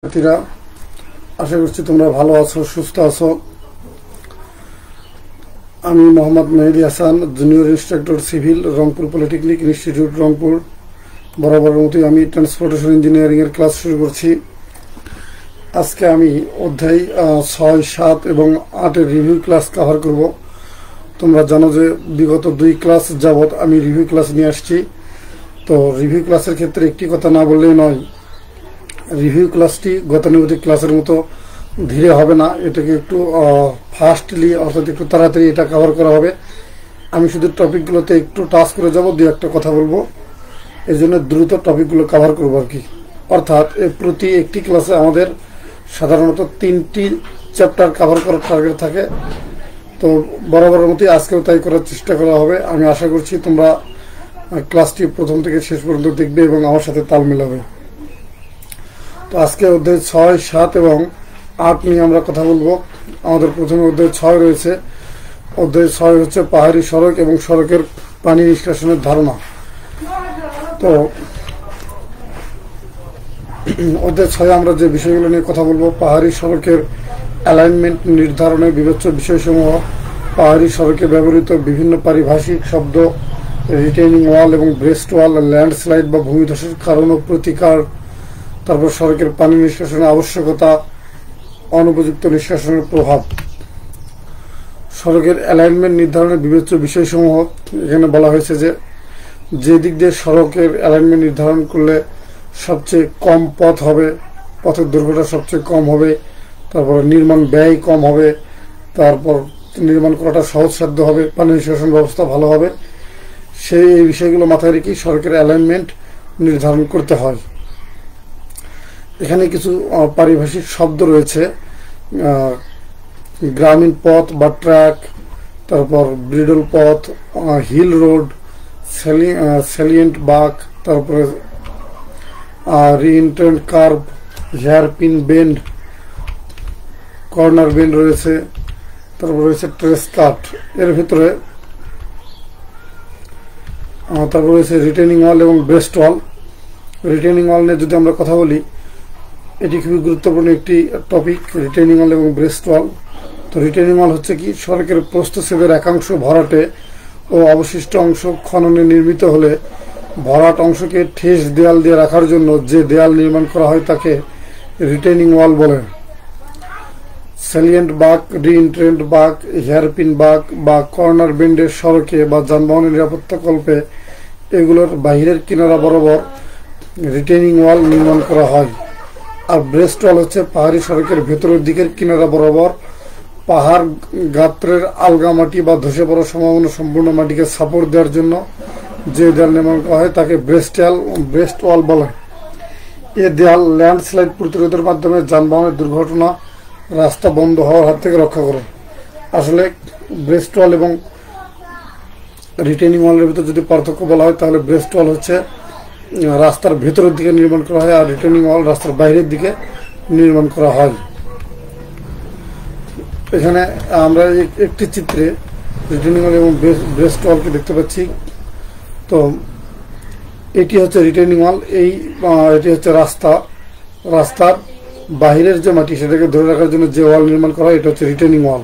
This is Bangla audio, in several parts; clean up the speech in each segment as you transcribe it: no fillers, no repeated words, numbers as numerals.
শিক্ষার্থীরা, আশা করছি তোমরা ভালো আছো, সুস্থ আছো। আমি Mohammad Mehedi Hasan, junior instructor civil, Rangpur polytechnic institute Rangpur. বরাবরের মতোই আমি ট্রান্সপোর্টেশন ইঞ্জিনিয়ারিং এর ক্লাস শুরু করছি। আজকে আমি অধ্যায় 6, 7 এবং 8 এর রিভিউ ক্লাস কভার করব। তোমরা জানো যে বিগত 2 ক্লাস যাবৎ আমি রিভিউ ক্লাস নিয়ে আসছি। তো রিভিউ ক্লাসের ক্ষেত্রে একটি কথা না বললেই নয়, রিভিউ ক্লাসটি গতানুগতিক ক্লাসের মতো ধীরে হবে না, এটাকে একটু ফাস্টলি অর্থাৎ একটু তাড়াতাড়ি এটা কভার করা হবে। আমি শুধু টপিকগুলোতে একটু টাচ করে যাব, দু একটা কথা বলবো, এই জন্য দ্রুত টপিকগুলো কভার করবো আর কি। অর্থাৎ প্রতি একটি ক্লাসে আমাদের সাধারণত 3টি চ্যাপ্টার কভার করার টার্গেট থাকে। তো বরাবরের মতোই আজকেও তাই করার চেষ্টা করা হবে। আমি আশা করছি তোমরা ক্লাসটি প্রথম থেকে শেষ পর্যন্ত দেখবে এবং আমার সাথে তাল মেলাবে। তো আজকে অধ্যায় 6, 7 এবং 8 নিয়ে আমরা কথা বলবো। আমাদের প্রথমে অধ্যায় 6 রয়েছে। অধ্যায় 6 হচ্ছে পাহাড়ি সড়ক এবং সড়কের পানি নিষ্কাশনের ধারণা। তো অধ্যায় 6 আমরা যে বিষয়গুলো নিয়ে কথা বলবো: পাহাড়ি সড়কের অ্যালাইনমেন্ট নির্ধারণের বিবেচ্য বিষয়সমূহ, পাহাড়ি সড়কে ব্যবহৃত বিভিন্ন পারিভাষিক শব্দ, রিটেইনিং ওয়াল এবং ব্রেস্ট ওয়াল, ল্যান্ডস্লাইড বা ভূমিধসের কারণ ও প্রতিকার, তারপর সড়কের পানি নিষ্কাশনের আবশ্যকতা, অনুপযুক্ত নিষ্কাশনের প্রভাব। সড়কের অ্যালাইনমেন্ট নির্ধারণের বিবেচ্য বিষয়সমূহ এখানে বলা হয়েছে যে দিক দিয়ে সড়কের অ্যালাইনমেন্ট নির্ধারণ করলে সবচেয়ে কম পথ হবে, পথের দুর্ঘটনা সবচেয়ে কম হবে, তারপর নির্মাণ ব্যয় কম হবে, তারপর নির্মাণ করাটা সহজসাধ্য হবে, পানি নিষ্কাশন ব্যবস্থা ভালো হবে, এই বিষয়গুলো মাথায় রেখেই সড়কের অ্যালাইনমেন্ট নির্ধারণ করতে হয়। এখানে কিছু পারিভাষিক শব্দ রয়েছে: গ্রামীণ পথ বা ট্র্যাক, তারপর ব্রিডল পথ, হিল রোড, স্যালিয়েন্ট বাঁক, তারপরে reentrant curve, hairpin bend, corner bend রয়েছে, তারপর রয়েছে ট্রেস কাট। এর ভিতরে তারপর রয়েছে রিটেনিং ওয়াল এবং ব্রেস্ট ওয়াল। রিটেনিং ওয়াল নিয়ে যদি আমরা কথা বলি, এটি খুবই গুরুত্বপূর্ণ একটি টপিক, রিটেনিং ওয়াল এবং ব্রেস্ট ওয়াল। তো রিটেনিং ওয়াল হচ্ছে কি, সড়কের প্রস্থচ্ছেদের একাংশ ভরাটে ও অবশিষ্ট অংশ খননে নির্মিত হলে ভরাট অংশকে ঠেস দেয়াল দিয়ে রাখার জন্য যে দেয়াল নির্মাণ করা হয় তাকে রিটেনিং ওয়াল বলে। স্যালিয়েন্ট বাঁক, রিএন্ট্রেন্ট বাঁক, হেয়ারপিন বাঁক বা কর্নার বেন্ডের সড়কে বা যানবাহনের নিরাপত্তা কল্পে এগুলোর বাহিরের কিনারা বরাবর রিটেনিং ওয়াল নির্মাণ করা হয়। আর ব্রেস্ট ওয়াল হচ্ছে পাহাড়ি সড়কের ভেতরের দিকের কিনারা বরাবর পাহাড় গাত্রের আলগা মাটি বা ধসে পড়ার সম্ভাবনা সম্পূর্ণ মাটিকে সাপোর্ট দেওয়ার জন্য যে দেয়াল নির্মাণ করা হয় তাকে ব্রেস্ট ওয়াল বলে। এ দেয়াল ল্যান্ডস্লাইড প্রতিরোধের মাধ্যমে যানবাহনের দুর্ঘটনা, রাস্তা বন্ধ হওয়ার হাত থেকে রক্ষা করে। আসলে ব্রেস্ট ওয়াল এবং রিটেনিং ওয়ালের ভিতরে যদি পার্থক্য বলা হয়, তাহলে ব্রেস্ট ওয়াল হচ্ছে রাস্তার ভেতরের দিকে নির্মাণ করা হয়, আর রিটেনিং ওয়াল রাস্তার বাইরের দিকে নির্মাণ করা হয়। এখানে আমরা একটি চিত্রে রিটেনিং ওয়াল এবং ব্রেস্ট ওয়ালকে দেখতে পাচ্ছি। তো এটি হচ্ছে রিটেনিং ওয়াল, এটি হচ্ছে রাস্তার বাহিরের যে মাটি সেটাকে ধরে রাখার জন্য যে ওয়াল নির্মাণ করা হয় এটা হচ্ছে রিটেনিং ওয়াল।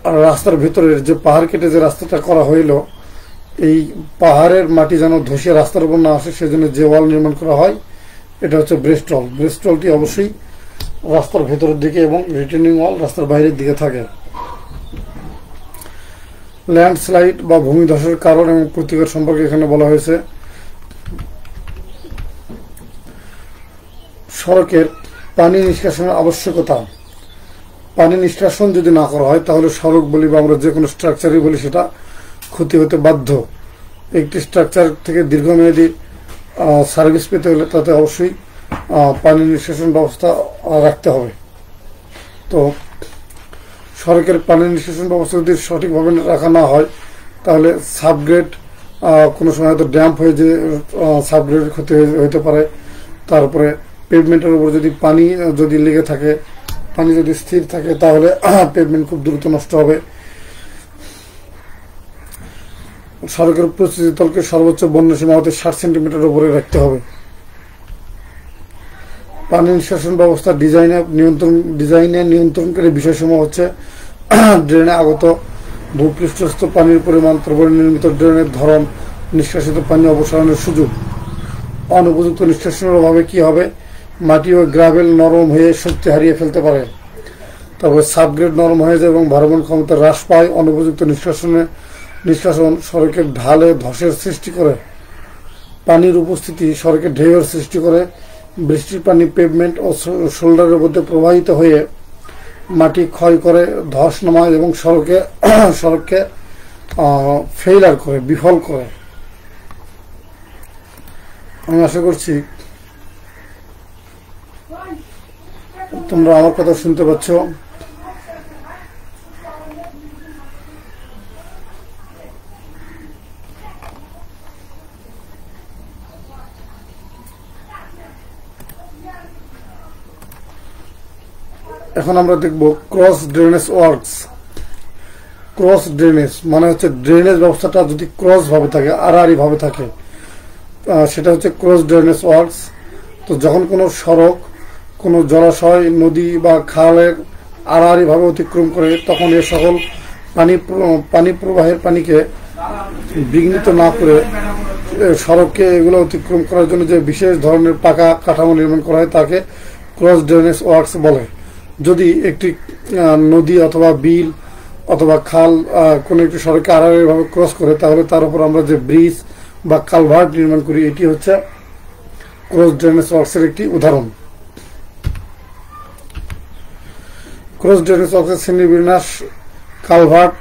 আর রাস্তার ভেতরের যে পাহাড় কেটে যে রাস্তাটা করা হইল, এই পাহাড়ের মাটি যেন ধসে রাস্তার উপর না আসে সেজন্য যে ওয়াল নির্মাণ করা হয় এটা হচ্ছে ব্রেস্ট ওয়াল। ব্রেস্ট ওয়ালটি অবশ্যই রাস্তার ভেতরের দিকে এবং রিটেনিং ওয়াল রাস্তার বাইরের দিকে থাকে। ল্যান্ডস্লাইড বা ভূমিধসের কারণ এবং প্রতিকার সম্পর্কে এখানে বলা হয়েছে। সড়কের পানি নিষ্কাশনের আবশ্যকতা। পানি নিষ্কাশন যদি না করা হয় তাহলে সড়ক বলি বা আমরা যে কোনো স্ট্রাকচারই বলি সেটা ক্ষতি হতে বাধ্য। একটি স্ট্রাকচার থেকে দীর্ঘমেয়াদী সার্ভিস পেতে হলে তাতে অবশ্যই পানি নিষ্কাশন ব্যবস্থা রাখতে হবে। তো সড়কের পানি নিষ্কাশন ব্যবস্থা যদি সঠিকভাবে রাখা না হয় তাহলে সাবগ্রেড, কোনো সময় হয়তো ড্যাম্প হয়ে যে সাবগ্রেডের ক্ষতি হতে পারে। তারপরে পেভমেন্টের উপর যদি পানি যদি লেগে থাকে, পানি যদি স্থির থাকে তাহলে পেভমেন্ট খুব দ্রুত নষ্ট হবে। সড়কের প্রস্তুতি তলকে সর্বোচ্চ বন্য সীমা হতে 60 সেন্টিমিটার উপরে রাখতে হবে। পানি নিষ্কাশন ব্যবস্থা ডিজাইনে নিয়ন্ত্রণকারী বিষয়সমূহ হচ্ছে ড্রেনে আগত ভূপৃষ্ঠস্থ পানির পরিমাণ, তারপরে নির্মিত ড্রেনের ধরন, নিষ্কাশিত পানি অপসারণের সুযোগ। অনুপযুক্ত নিষ্কাশনের অভাবে কি হবে? মাটি ও গ্রাভেল নরম হয়ে শক্তি হারিয়ে ফেলতে পারে। তারপরে সাবগ্রেড নরম হয়ে যায় এবং ভারবহন ক্ষমতা হ্রাস পায়। অনুপযুক্ত নিষ্কাশন সড়কের ঢালে ধসের সৃষ্টি করে। পানির উপস্থিতি সড়কে ঢেউয়ের সৃষ্টি করে। বৃষ্টির পানি পেভমেন্ট ও শোল্ডারের মধ্যে প্রবাহিত হয়ে মাটি ক্ষয় করে, ধস নামায় এবং সড়ককে ফেইলার করে, বিফল করে। আমি আশা করছি তোমরা আমার কথা শুনতে পাচ্ছ। এখন আমরা দেখব cross drainage works. Cross drainage মানে হচ্ছে ড্রেনেজ ব্যবস্থাটা যদি ক্রস ভাবে থাকে, আড়াআড়ি ভাবে থাকে, সেটা হচ্ছে ক্রস ড্রেনেজ ওয়ার্কস। তো যখন কোনো সড়ক, কোনো জলাশয়, নদী বা খালের আড়াআড়ি ভাবে অতিক্রম করে, তখন এ সকল পানি প্রবাহের পানিকে বিঘ্নিত না করে সড়ককে এগুলো অতিক্রম করার জন্য যে বিশেষ ধরনের পাকা কাঠামো নির্মাণ করা হয় তাকে ক্রস ড্রেনেজ ওয়ার্কস বলে। যদি একটি নদী অথবা বিল অথবা খাল কোন একটি সড়কে আড়াআড়ি ভাবে ক্রস করে, তাহলে তার উপর আমরা যে ব্রিজ বা কালভার্ট নির্মাণ করি, এটি হচ্ছে ক্রস ড্রেনেজ ওয়ার্কসের একটি উদাহরণ। ক্রস ড্রেনেজ ওয়ার্কসের শ্রেণীবিন্যাস, কালভার্ট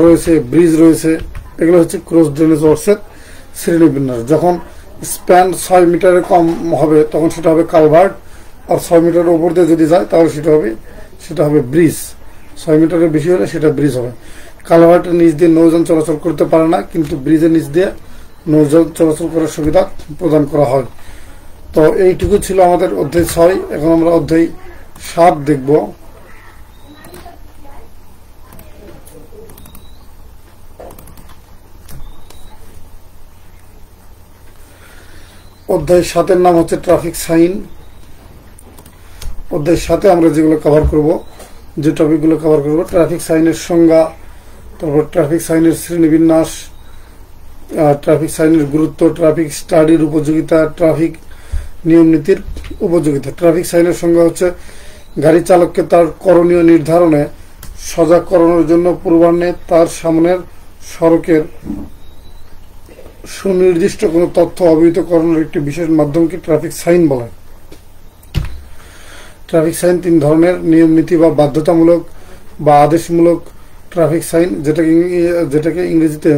রয়েছে, ব্রিজ রয়েছে, এগুলো হচ্ছে ক্রস ড্রেনেজ ওয়ার্কসের শ্রেণীবিন্যাস। যখন স্প্যান 6 মিটারের কম হবে তখন সেটা হবে কালভার্ট, আর 6 মিটারের উপর দিয়ে যদি যায় তাহলে সেটা হবে ব্রিজ। 6 মিটারের বেশি হলে সেটা ব্রিজ হবে। কালভার্টের নিচ দিয়ে নৌযান চলাচল করতে পারে না, কিন্তু ব্রিজের নিচ দিয়ে নৌযান চলাচল করার সুবিধা প্রদান করা হয়। তো এইটুকু ছিল আমাদের অধ্যায় 6। এখন আমরা অধ্যায় 7 দেখব। অধ্যায় 7-এর নাম হচ্ছে ট্রাফিক সাইন। অধ্যায় 7-এ আমরা যেগুলো কভার করব, যে টপিকগুলো কভার করব, ট্রাফিক সাইনের সংজ্ঞা, তারপর ট্রাফিক সাইনের শ্রেণীবিন্যাস, ট্রাফিক সাইনের গুরুত্ব, ট্রাফিক স্টাডির উপযোগিতা, ট্রাফিক নিয়ম নীতির উপযোগিতা। ট্রাফিক সাইনের সংজ্ঞা হচ্ছে গাড়ি চালককে তার করণীয় নির্ধারণে সজাগ করানোর জন্য পূর্বাহ্নে তার সামনের সড়কের সুনির্দিষ্ট কোনো তথ্য অবহিত করানোর একটি বিশেষ মাধ্যমকে ট্রাফিক সাইন বলে। ট্রাফিক সাইন 3 ধরনের: নিয়ম নীতি বা বাধ্যতামূলক বা আদেশমূলক ট্রাফিক সাইন, যেটাকে ইংরেজিতে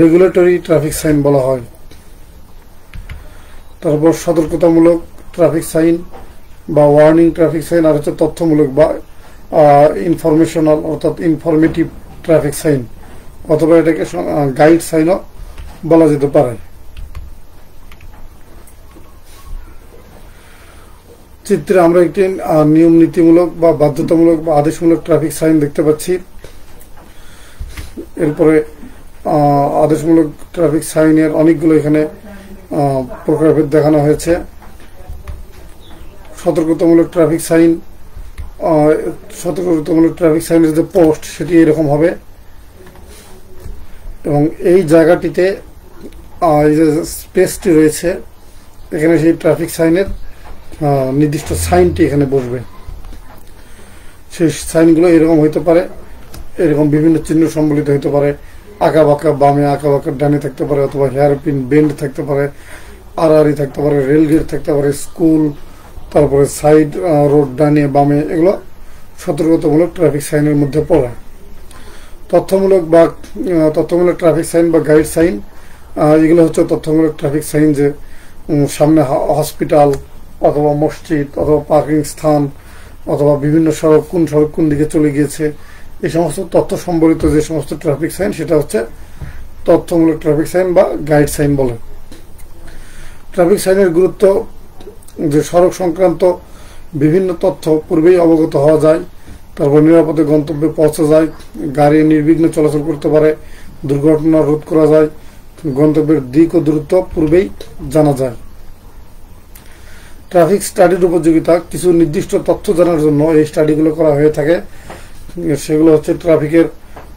রেগুলেটরি ট্রাফিক সাইন বলা হয়। তারপর সতর্কতামূলক ট্রাফিক সাইন বা ওয়ার্নিং ট্রাফিক সাইন, আর হচ্ছে তথ্যমূলক বা ইনফরমেশনাল অর্থাৎ ইনফরমেটিভ ট্রাফিক সাইন, অথবা এটাকে গাইড সাইনও বলা যেতে পারে। চিত্রে আমরা একটি নিয়ম নীতিমূলক বা বাধ্যতামূলক বা আদেশমূলক ট্রাফিক সাইন দেখতে পাচ্ছি। এরপরে আদেশমূলক ট্রাফিক সাইনের অনেকগুলো এখানে প্রকারভেদ দেখানো হয়েছে। সতর্কতামূলক ট্রাফিক সাইনের যে পোস্ট সেটি এরকম হবে, এবং এই জায়গাটিতে এই যে স্পেসটি রয়েছে এখানে সেই ট্রাফিক সাইনের নির্দিষ্ট সাইনটি এখানে বসবে। সেই সাইনগুলো এরকম হইতে পারে, এরকম বিভিন্ন চিহ্ন সম্বলিত হইতে পারে, আঁকা বাঁকা বামে, আঁকা বাঁকা ডানে থাকতে পারে, অথবা হেয়ারপিন বেন্ড থাকতে পারে, আড়াআড়ি থাকতে পারে, রেলগেট থাকতে পারে, স্কুল, তারপরে সাইড রোড ডানে বামে, এগুলো সতর্কতামূলক ট্রাফিক সাইনের মধ্যে পড়ে। তথ্যমূলক ট্রাফিক সাইন বা গাইড সাইন, এগুলো হচ্ছে তথ্যমূলক ট্রাফিক সাইন, যে সামনে হসপিটাল অথবা মসজিদ অথবা পার্কিং স্থান অথবা বিভিন্ন সড়ক কোন দিকে চলে গিয়েছে, এই সমস্ত তথ্য সম্বলিত যে সমস্ত ট্রাফিক সাইন, সেটা হচ্ছে তথ্যমূলক ট্রাফিক সাইন বা গাইড সাইন বলে। ট্রাফিক সাইনের গুরুত্ব যে সড়ক সংক্রান্ত বিভিন্ন তথ্য পূর্বেই অবগত হওয়া যায়, তারপর নিরাপদে গন্তব্যে পৌঁছা যায়, গাড়ি নির্বিঘ্নে চলাচল করতে পারে, দুর্ঘটনা রোধ করা যায়, গন্তব্যের দিক ও দূরত্ব পূর্বেই জানা যায়। ট্রাফিক স্টাডির উপযোগিতা, কিছু নির্দিষ্ট তথ্য জানার জন্য এই স্টাডিগুলো করা হয়ে থাকে। সেগুলো হচ্ছে ট্রাফিকের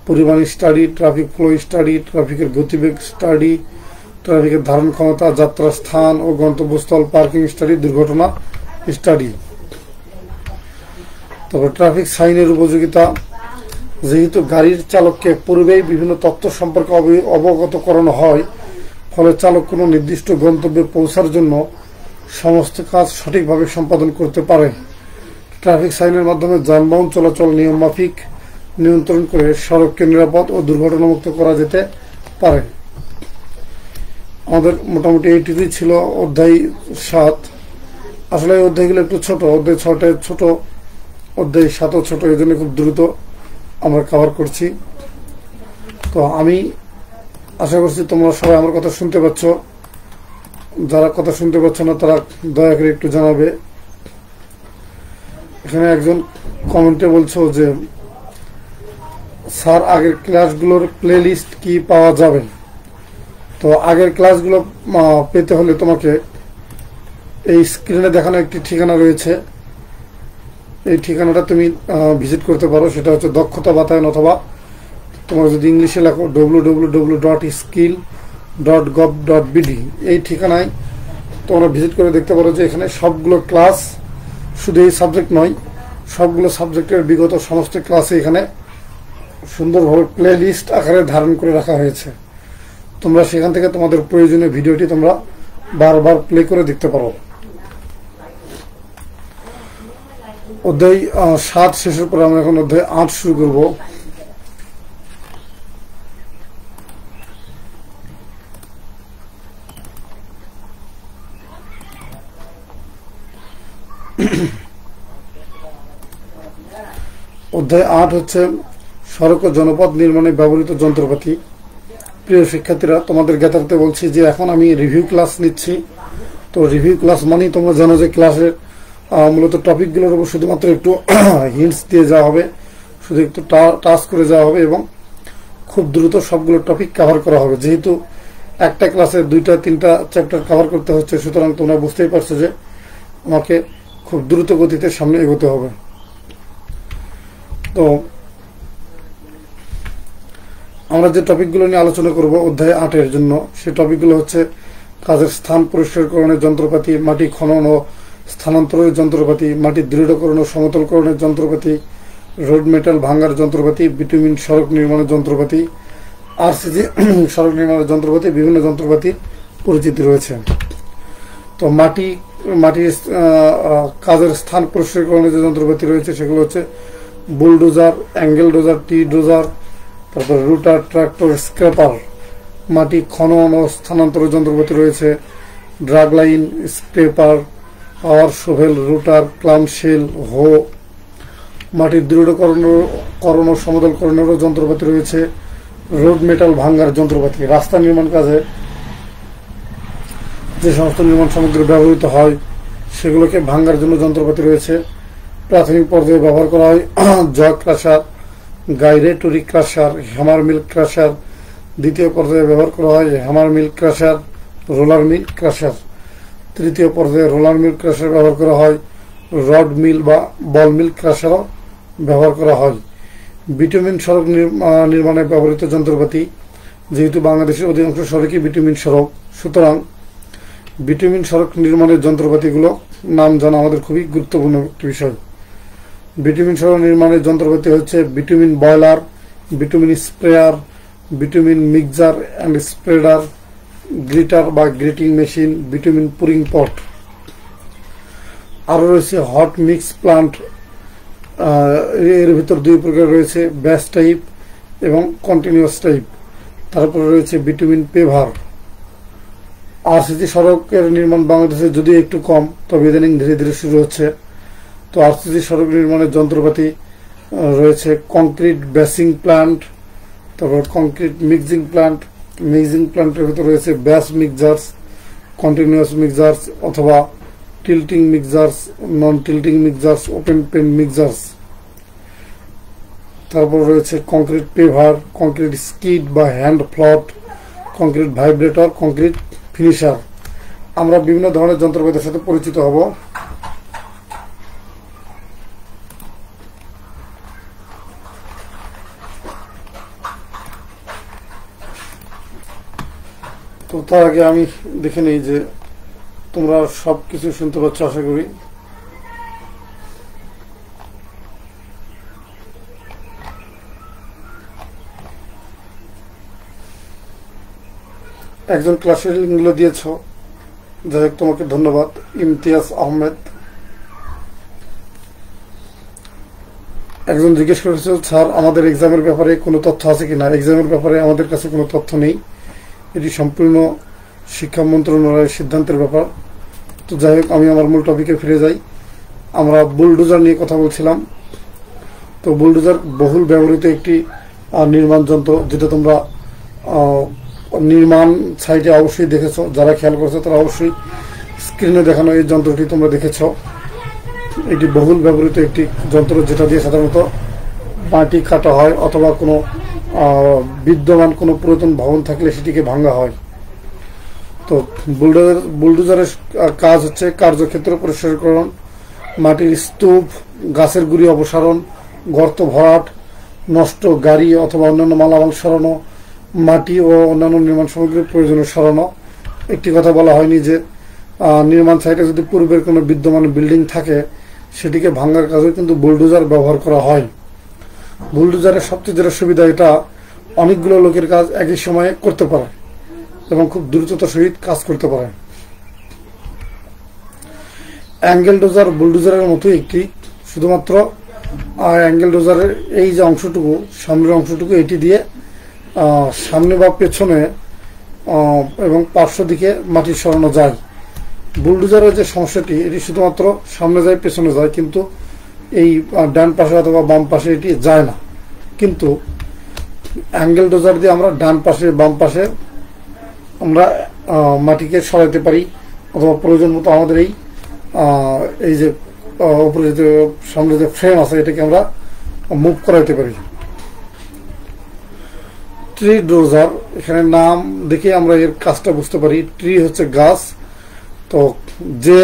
পরিমাণ স্টাডি, ট্রাফিক ফ্লো স্টাডি, ট্রাফিকের গতিবেগ স্টাডি, ট্রাফিকের ধারণ ক্ষমতা, যাত্রা স্থান ও গন্তব্যস্থল, পার্কিং স্টাডি, দুর্ঘটনা স্টাডি। তবে ট্রাফিক সাইনের উপযোগিতা, যেহেতু গাড়ির চালককে পূর্বেই বিভিন্ন তথ্য সম্পর্কে অবগত করানো হয়, ফলে চালক কোনো নির্দিষ্ট গন্তব্যে পৌঁছার জন্য সমস্ত কাজ সঠিকভাবে সম্পাদন করতে পারে। ট্রাফিক সাইনের মাধ্যমে যানবাহন চলাচল নিয়মমাফিক নিয়ন্ত্রণ করে সড়ককে নিরাপদ ও দুর্ঘটনামুক্ত করা যেতে পারে। আমাদের মোটামুটি এইটুকুই ছিল অধ্যায় 7। আসলে এই অধ্যায়গুলো একটু ছোট, অধ্যায় 6 ছোট, অধ্যায় 7 ছোট, এই জন্য খুব দ্রুত আমরা কভার করছি। তো আমি আশা করছি তোমরা সবাই আমার কথা শুনতে পাচ্ছ। যারা কথা শুনতে পাচ্ছ না তারা দয়া করে একটু জানাবে। এখানে একজন কমেন্টে বলছো যে স্যার আগের ক্লাসগুলোর প্লে লিস্ট কি পাওয়া যাবে? তো আগের ক্লাসগুলো পেতে হলে তোমাকে এই স্ক্রিনে দেখানো একটি ঠিকানা রয়েছে, এই ঠিকানাটা তুমি ভিজিট করতে পারো। সেটা হচ্ছে দক্ষতা বাতায়ন, অথবা তোমার যদি ইংলিশে লেখো www.skill.gov.bd, এই ঠিকানায় তোমরা ভিজিট করে দেখতে পারো যে এখানে সবগুলো ক্লাস, শুধু এই সাবজেক্ট নয়, সবগুলো সাবজেক্টের বিগত সমস্ত ক্লাসে এখানে সুন্দরভাবে প্লে লিস্ট আকারে ধারণ করে রাখা হয়েছে। তোমরা সেখান থেকে তোমাদের প্রয়োজনীয় ভিডিওটি তোমরা বারবার প্লে করে দেখতে পারো। অধ্যায় 7 শেষের পরে আমরা এখন অধ্যায় 8 শুরু করব। অধ্যায় 8 হচ্ছে সড়ক ও জনপথ নির্মাণে ব্যবহৃত যন্ত্রপাতি। প্রিয় শিক্ষার্থীরা, তোমাদের জ্ঞাতার্থে বলছি যে এখন আমি রিভিউ ক্লাস নিচ্ছি। তো রিভিউ ক্লাস মানেই তোমরা জানো যে ক্লাসের মূলত টপিকগুলোর উপর শুধুমাত্র একটু হিন্টস দিয়ে যাওয়া হবে, শুধু একটু টাচ করে যাওয়া হবে এবং খুব দ্রুত সবগুলো টপিক কভার করা হবে। যেহেতু একটা ক্লাসে 2-3টা চ্যাপ্টার কভার করতে হচ্ছে, সুতরাং তোমরা বুঝতেই পারছো যে আমাকে খুব দ্রুত গতিতে সামনে এগোতে হবে। তো আমরা যে টপিকগুলো নিয়ে আলোচনা করব অধ্যায় 8-এর জন্য, সেই টপিকগুলো হচ্ছে কাজের স্থান পরিষ্কারকরণের যন্ত্রপাতি, মাটি খনন ও স্থানান্তরের যন্ত্রপাতি, মাটি দৃঢ়করণ ও সমতলকরণের যন্ত্রপাতি, রোড মেটাল ভাঙার যন্ত্রপাতি, বিটুমিন সড়ক নির্মাণের যন্ত্রপাতি, আরসিজি সড়ক নির্মাণের যন্ত্রপাতি, বিভিন্ন যন্ত্রপাতির পরিচিতি রয়েছে। তো মাটির কাজের স্থান পরিষ্কারকরণের যে যন্ত্রপাতি রয়েছে সেগুলো হচ্ছে বুলডোজার, অ্যাঙ্গেল ডোজার, টি ডোজার, তারপর রুটার, ট্রাক্টর, স্ক্র্যাপার। মাটি খনন ও স্থানান্তরের যন্ত্রপাতি রয়েছে ড্রাগ লাইন, স্ক্রেপার, পাওয়ার শোভেল, রুটার, ক্লামশেল, হো। মাটির দৃঢ়করণ ও সমতলকরণেরও যন্ত্রপাতি রয়েছে রোড মেটাল ভাঙ্গার যন্ত্রপাতি। রাস্তা নির্মাণ কাজে যে সমস্ত নির্মাণ সামগ্রী ব্যবহৃত হয় সেগুলোকে ভাঙ্গার জন্য যন্ত্রপাতি রয়েছে। প্রাথমিক পর্যায়ে ব্যবহার করা হয় জগ ক্রাশার, গাইরেটরি ক্রাশার, হ্যামার মিল ক্রাশার। দ্বিতীয় পর্যায়ে ব্যবহার করা হয় হ্যামার মিল ক্রাশার, রোলার মিল ক্রাশার। তৃতীয় পর্যায়ে রোলার মিল ক্রাশার ব্যবহার করা হয়, রড মিল বা বল মিল ক্রাশারও ব্যবহার করা হয়। বিটুমিন সড়ক নির্মাণে ব্যবহৃত যন্ত্রপাতি, যেহেতু বাংলাদেশের অধিকাংশ সড়কই বিটুমিন সড়ক, সুতরাং বিটুমিন সড়ক নির্মাণের যন্ত্রপাতিগুলো নাম জানা আমাদের খুবই গুরুত্বপূর্ণ একটি বিষয়। বিটুমিন সড়ক নির্মাণের যন্ত্রপাতি হচ্ছে bitumen boiler, bitumen sprayer, bitumen mixer and spreader, gritter বা gritting machine, bitumen pouring pot. আরও রয়েছে হট মিক্স প্লান্ট, এর ভিতর 2 প্রকার রয়েছে, ব্যাচ টাইপ এবং কন্টিনিউয়াস টাইপ। তারপরে রয়েছে বিটুমিন পেভার। আরসিজি সড়কের নির্মাণ বাংলাদেশে যদিও একটু কম, তবে ইদানিং ধীরে ধীরে শুরু হচ্ছে। তো আরসিজি সড়ক নির্মাণের যন্ত্রপাতি রয়েছে কংক্রিট বেসিং প্ল্যান্ট, তারপর কংক্রিট মিক্সিং প্ল্যান্ট। মিক্সিং প্ল্যান্টের ভিতরে রয়েছে ব্যাচ মিক্সার্স, কন্টিনিউয়াস মিক্সার্স অথবা টিল্টিং মিক্সার্স, নন টিল্টিং মিক্সার্স, ওপেন পেন মিক্সার্স। তারপর রয়েছে কংক্রিট পেভার, কংক্রিট স্কিড বা হ্যান্ড ফ্লট, কংক্রিট ভাইব্রেটর, কংক্রিট ফিনিশার। আমরা বিভিন্ন ধরনের যন্ত্রপাতির সাথে পরিচিত হব। তো তার আগে আমি দেখে নিই যে তোমরা সবকিছু শুনতে পাচ্ছ আশা করি। একজন ক্লাসের লিঙ্কগুলো দিয়েছ, যাই হোক তোমাকে ধন্যবাদ। ইমতিয়াজ আহমেদ একজন জিজ্ঞেস করেছে, স্যার আমাদের এক্সামের ব্যাপারে কোনো তথ্য আছে কিনা? এক্সামের ব্যাপারে আমাদের কাছে কোনো তথ্য নেই, এটি সম্পূর্ণ শিক্ষা মন্ত্রণালয়ের সিদ্ধান্তের ব্যাপার। তো যাই হোক, আমি আমার মূল টপিকে ফিরে যাই। আমরা বুলডোজার নিয়ে কথা বলছিলাম। তো বুলডোজার বহুল ব্যবহৃত একটি নির্মাণ যন্ত্র, যেটা তোমরা নির্মাণ সাইটে অবশ্যই দেখেছো। যারা খেয়াল করেছো তারা অবশ্যই স্ক্রিনে দেখানো এই যন্ত্রটি তোমরা দেখেছো। এটি বহুল ব্যবহৃত একটি যন্ত্র, যেটা দিয়ে সাধারণত মাটি কাটা হয় অথবা কোনো বিদ্যমান কোনো পুরাতন ভবন থাকলে সেটিকে ভাঙা হয়। তো বুলডোজারের কাজ হচ্ছে কার্যক্ষেত্র পরিষ্কারকরণ, মাটির স্তূপ, গাছের গুঁড়ি অপসারণ, গর্ত ভরাট, নষ্ট গাড়ি অথবা অন্যান্য মালামাল সরানো, মাটি ও অন্যান্য নির্মাণ সামগ্রীর প্রয়োজনীয় সরানো। একটি কথা বলা হয়নি যে নির্মাণ সাইটে যদি পূর্বের কোনো বিদ্যমান বিল্ডিং থাকে সেটিকে ভাঙার কাজে কিন্তু বুলডোজার ব্যবহার করা হয়। বুলডোজারের সবচেয়ে যেটা সুবিধা, এটা অনেকগুলো লোকের কাজ একই সময়ে করতে পারে এবং খুব দ্রুততার সহিত কাজ করতে পারে। অ্যাঙ্গেল ডোজার বুলডোজারের মতো একটি, শুধুমাত্র অ্যাঙ্গেল ডোজারের এই যে অংশটুকু, সামনের অংশটুকু, এটি দিয়ে সামনে বা পেছনে এবং পার্শ্ব দিকে মাটি সরানো যায়। বুলডোজারের যে সমস্যাটি, এটি শুধুমাত্র সামনে যায় পেছনে যায়, কিন্তু এই ডান পাশে অথবা বাম পাশে এটি যায় না। কিন্তু অ্যাঙ্গেল ডোজার দিয়ে আমরা ডান পাশে বাম পাশে আমরা মাটিকে সরাইতে পারি, অথবা প্রয়োজন মতো আমাদের এই যে উপরে যে সামনে যে ফ্রেম আছে এটাকে আমরা মুভ করাইতে পারি। ট্রি ডোজার, এখানে নাম দেখে আমরা এর কাজটা বুঝতে পারি। ট্রি হচ্ছে গাছ। তো যে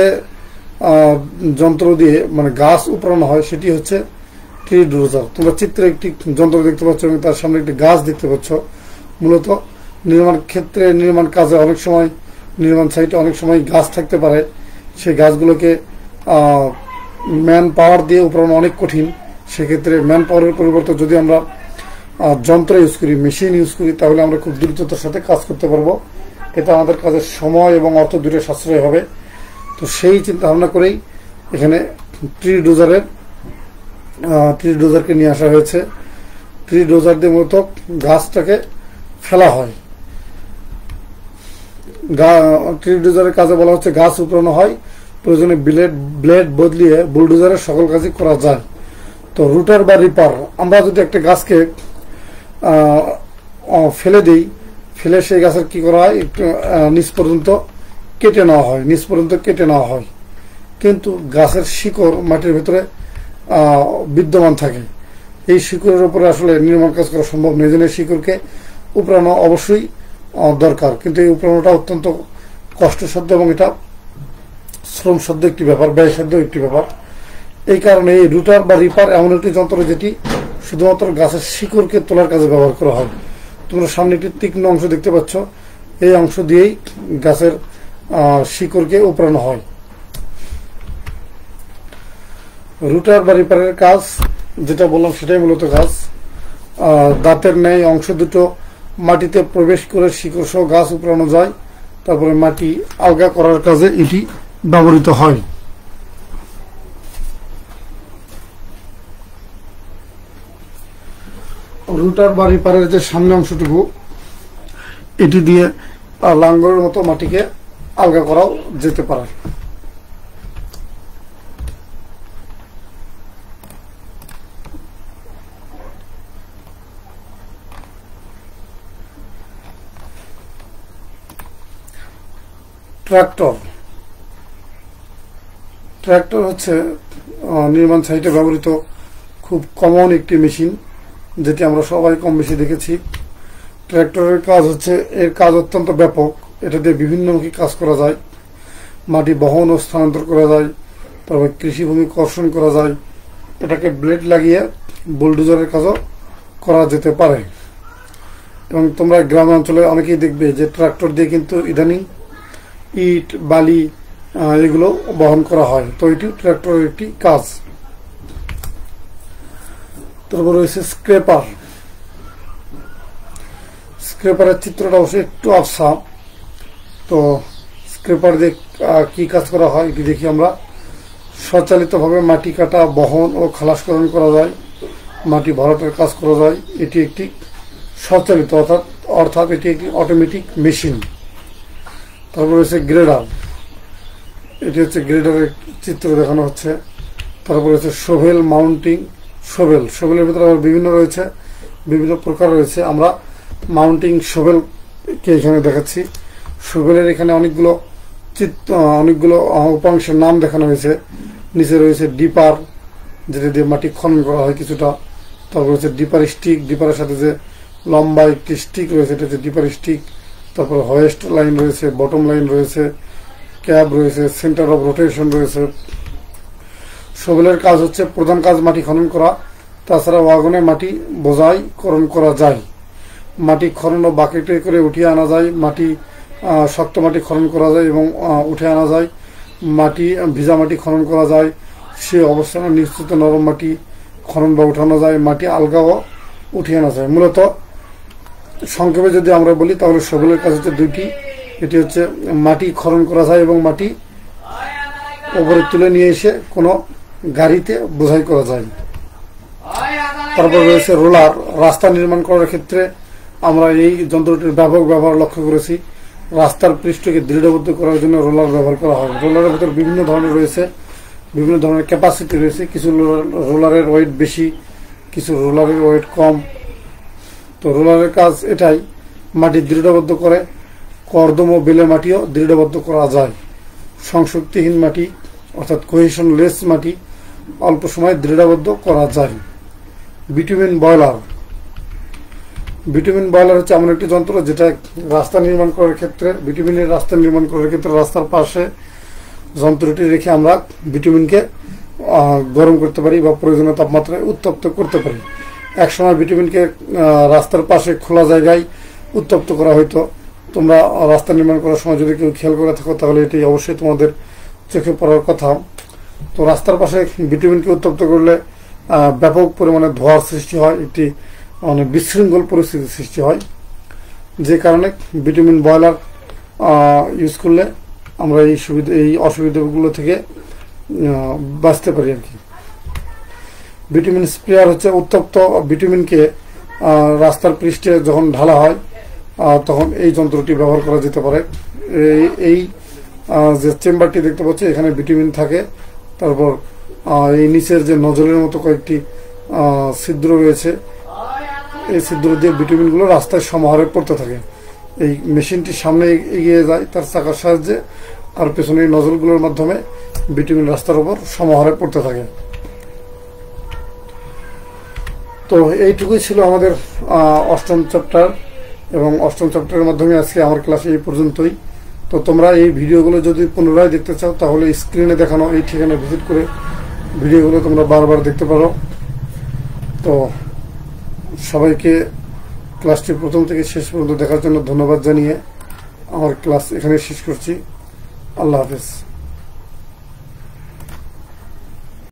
যন্ত্র দিয়ে মানে গাছ উপড়ানো হয় সেটি হচ্ছে ট্রি ডোজার। তোমরা চিত্রে একটি যন্ত্র দেখতে পাচ্ছ এবং তার সামনে একটি গাছ দেখতে পাচ্ছ। মূলত নির্মাণ ক্ষেত্রে, নির্মাণ কাজে অনেক সময়, নির্মাণ সাইটে অনেক সময় গাছ থাকতে পারে। সেই গাছগুলোকে ম্যান পাওয়ার দিয়ে উপড়ানো অনেক কঠিন। সেক্ষেত্রে ম্যান পাওয়ারের পরিবর্তে যদি আমরা যন্ত্র ইউজ করি, মেশিন ইউজ করি, তাহলে আমরা খুব দ্রুততার সাথে কাজ করতে পারবো। এটা আমাদের কাজের সময় এবং অর্থ দুটো সাশ্রয় হবে। তো সেই চিন্তা ভাবনা করেই এখানে ট্রি ডোজারকে নিয়ে আসা হয়েছে। ট্রি ডোজার দিয়ে মূলত গাছটাকে ফেলা হয়। ট্রি ডোজারের কাজে বলা হচ্ছে গাছ উপড়ানো হয়, প্রয়োজনে ব্লেড বদলিয়ে বুলডোজারের সকল কাজই করা যায়। তো রুটার বা রিপার, আমরা যদি একটা গাছকে ফেলে দিই, ফেলে সেই গাছের কি করা হয়, একটু নিচ পর্যন্ত কেটে নেওয়া হয়। কিন্তু গাছের শিকড় মাটির ভেতরে বিদ্যমান থাকে। এই শিকড়ের উপরে আসলে নির্মাণ কাজ করা সম্ভব নয়। এই শিকড়কে উপড়ানো অবশ্যই দরকার, কিন্তু এই উপড়ানোটা অত্যন্ত কষ্টসাধ্য এবং এটা শ্রমসাধ্য একটি ব্যাপার, ব্যয়সাধ্য একটি ব্যাপার। এই কারণে এই রুটার বা রিপার এমন একটি যন্ত্র যেটি শুধুমাত্র গাছের শিকড়কে তোলার কাজে ব্যবহার করা হয়। তোমরা সামনে একটি তীক্ষ্ণ অংশ দেখতে পাচ্ছ, এই অংশ দিয়েই গাছের শিকড়কে উপড়ানো হয়। রুটার বা রিপারের কাজ যেটা বললাম সেটাই মূলত কাজ। দাঁতের ন্যায় অংশ দুটো মাটিতে প্রবেশ করে শিকড় সহ গাছ উপড়ানো যায়, তারপরে মাটি আলগা করার কাজে এটি ব্যবহৃত হয়। রুটার বা রিপারের যে সামনে অংশটুকু, এটি দিয়ে লাঙ্গলের মতো মাটিকে আলগা করাও যেতে পারে। ট্রাক্টর হচ্ছে নির্মাণ সাইটে ব্যবহৃত খুব কমন একটি মেশিন, যেটি আমরা সবাই কম বেশি দেখেছি। ট্রাক্টরের কাজ হচ্ছে, এর কাজ অত্যন্ত ব্যাপক। এটা দিয়ে বিভিন্নমুখী কাজ করা যায়। মাটি বহন ও স্থানান্তর করা যায়, তারপর কৃষিভূমি কর্ষণ করা যায়, এটাকে ব্লেড লাগিয়ে বুলডোজারের কাজও করা যেতে পারে। এবং তোমরা গ্রাম অঞ্চলে অনেকেই দেখবে যে ট্রাক্টর দিয়ে কিন্তু ইদানিং ইট বালি এগুলো বহন করা হয়। তো এটি ট্রাক্টরের একটি কাজ। তারপর রয়েছে স্ক্রেপার। স্ক্রেপারের চিত্রটা অবশ্যই একটু আফসা। তো স্ক্রেপার দিয়ে কি কাজ করা হয় এটি দেখি আমরা। স্বচালিতভাবে মাটি কাটা, বহন ও খালাসকরণ করা যায়, মাটি ভরাটের কাজ করা যায়। এটি একটি স্বচালিত অর্থাৎ এটি একটি অটোমেটিক মেশিন। তারপর রয়েছে গ্রেডার। এটি হচ্ছে গ্রেডারের চিত্র দেখানো হচ্ছে। তারপর রয়েছে শোভেল মাউন্টিং। শোভেলের ভিতরে আবার বিভিন্ন প্রকার রয়েছে। আমরা মাউন্টিং শোভেলকে এখানে দেখাচ্ছি। শোভেলের এখানে অনেকগুলো উপাংশের নাম দেখানো হয়েছে। নিচে রয়েছে ডিপার, যেটা দিয়ে মাটি খনন করা হয় কিছুটা। তারপর রয়েছে ডিপার স্টিক, ডিপারের সাথে যে লম্বা একটি স্টিক রয়েছে এটা হচ্ছে ডিপার স্টিক। তারপর হোয়েস্ট লাইন রয়েছে, বটম লাইন রয়েছে, ক্যাব রয়েছে, সেন্টার অফ রোটেশন রয়েছে। শোভেলের কাজ হচ্ছে প্রধান কাজ মাটি খনন করা। তাছাড়া ওয়াগনে মাটি বোঝাইকরণ করা যায়, মাটি খনন ও বাকেটে করে উঠিয়ে আনা যায়, শক্ত মাটি খনন করা যায় এবং উঠে আনা যায়, ভিজা মাটি খনন করা যায়, সে অবস্থানে নিশ্চিত নরম মাটি খনন বা উঠানো যায়, মাটি আলগাও উঠিয়ে আনা যায়। মূলত সংক্ষেপে যদি আমরা বলি তাহলে শোভেলের কাজ হচ্ছে দুইটি। এটি হচ্ছে মাটি খনন করা যায় এবং মাটি ওপরে তুলে নিয়ে এসে কোনো গাড়িতে বোঝাই করা যায়। তারপর রয়েছে রোলার। রাস্তা নির্মাণ করার ক্ষেত্রে আমরা এই যন্ত্রটির ব্যাপক ব্যবহার লক্ষ্য করেছি। রাস্তার পৃষ্ঠকে দৃঢ়বদ্ধ করার জন্য রোলার ব্যবহার করা হয়। রোলারের ভিতরে বিভিন্ন ধরনের ক্যাপাসিটি রয়েছে। কিছু রোলারের ওয়েট বেশি, কিছু রোলারের ওয়েট কম। তো রোলারের কাজ এটাই, মাটি দৃঢ়বদ্ধ করে। কর্দম ও বেলে মাটিও দৃঢ়বদ্ধ করা যায়। সংশক্তিহীন মাটি অর্থাৎ কোহেশনলেস মাটি অল্প সময় দৃঢ়বদ্ধ করা যায়। বিটুমিন বয়লার হচ্ছে এমন একটি যন্ত্র যেটা রাস্তা নির্মাণ করার ক্ষেত্রে রাস্তার পাশে যন্ত্রটি রেখে আমরা বিটুমিনকে গরম করতে পারি বা প্রয়োজনীয় তাপমাত্রায় উত্তপ্ত করতে পারি। একসময় বিটুমিনকে রাস্তার পাশে খোলা জায়গায় উত্তপ্ত করা হইতো। তোমরা রাস্তা নির্মাণ করার সময় যদি কেউ খেয়াল করে থাকো তাহলে এটি অবশ্যই তোমাদের চোখে পড়ার কথা। তো রাস্তার পাশে বিটুমিনকে উত্তপ্ত করলে ব্যাপক পরিমাণে ধোঁয়ার সৃষ্টি হয়, একটি বিশৃঙ্খল পরিস্থিতির সৃষ্টি হয়, যে কারণে বিটুমিন বয়লার ইউজ করলে আমরা এই অসুবিধাগুলো থেকে বাঁচতে পারি আর কি। বিটুমিন স্প্রেয়ার হচ্ছে উত্তপ্ত বিটুমিনকে রাস্তার পৃষ্ঠে যখন ঢালা হয় তখন এই যন্ত্রটি ব্যবহার করা যেতে পারে। এই যে চেম্বারটি দেখতে পাচ্ছি এখানে বিটুমিন থাকে। তারপর এই নিচের যে নজলের মতো কয়েকটি ছিদ্র রয়েছে, এই ছিদ্র দিয়ে বিটুমিনগুলো রাস্তায় সমাহারে পড়তে থাকে। এই মেশিনটি সামনে এগিয়ে যায় তার চাকার সাহায্যে, আর পেছনে এই নজলগুলোর মাধ্যমে বিটুমিন রাস্তার উপর সমাহারে পড়তে থাকে। তো এইটুকুই ছিল আমাদের অষ্টম চ্যাপ্টার, এবং অষ্টম চ্যাপ্টারের মাধ্যমে আজকে আমার ক্লাসে এই পর্যন্তই। তো তোমরা এই ভিডিওগুলো যদি পুনরায় দেখতে চাও তাহলে স্ক্রিনে দেখানো এই ঠিকানা ভিজিট করে ভিডিওগুলো তোমরা বারবার দেখতে পারো। তো সবাইকে ক্লাসটি প্রথম থেকে শেষ পর্যন্ত দেখার জন্য ধন্যবাদ জানিয়ে আমার ক্লাস এখানে শেষ করছি। আল্লাহ হাফেজ।